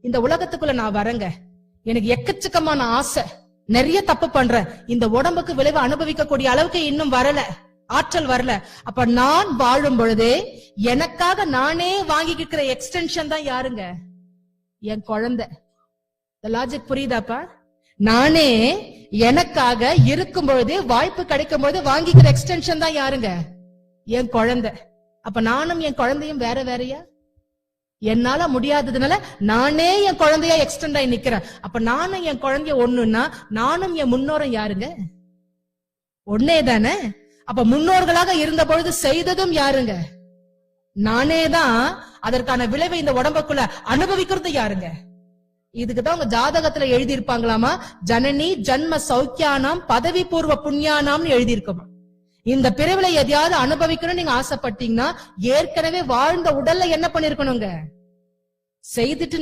இந்த உலகத்துக்குள்ள நான் வரேங்க, எனக்கு எக்கச்சக்கமான ஆசை, நிறைய தப்பு பண்றேன், இந்த உடம்புக்கு விளைவு அனுபவிக்கக்கூடிய அளவுக்கு இன்னும் வரல, ஆற்றல் வரல. அப்ப நான் வாழும் பொழுதே எனக்காக நானே வாங்கிக்கிற எக்ஸ்டென்ஷன் தான் யாருங்க? என் குழந்தை. லாஜிக் புரியுதாப்பா? நானே எனக்காக இருக்கும் பொழுதே, வாய்ப்பு கிடைக்கும் பொழுது வாங்கிக்கிற எக்ஸ்டென்ஷன் தான் யாருங்க? என் குழந்தை. அப்ப நானும் என் குழந்தையும் வேற வேறையா? என்னால முடியாததுனால நானே என் குழந்தையா எக்ஸ்டெண்ட் ஆகி நிக்கிறேன். அப்ப நானும் என் குழந்தைய ஒண்ணுன்னா நானும் என் முன்னோரும் யாருங்க? ஒன்னே தானே. அப்ப முன்னோர்களாக இருந்த பொழுது செய்ததும் யாருங்க? நானே தான். அதற்கான விளைவை இந்த உடம்புக்குள்ள அனுபவிக்கிறது யாருங்க? இதுக்குதான் உங்க ஜாதகத்துல எழுதியிருப்பாங்களாமா, ஜனனி ஜன்ம சௌக்கியானாம் பதவி பூர்வ புண்ணியானாம்னு எழுதியிருக்குமா. இந்த பிறவில எதையாவது அனுபவிக்கணும் நீங்க ஆசைப்பட்டீங்கன்னா ஏற்கனவே வாழ்ந்த உடல்ல என்ன பண்ணிருக்கணுங்க? செய்துட்டு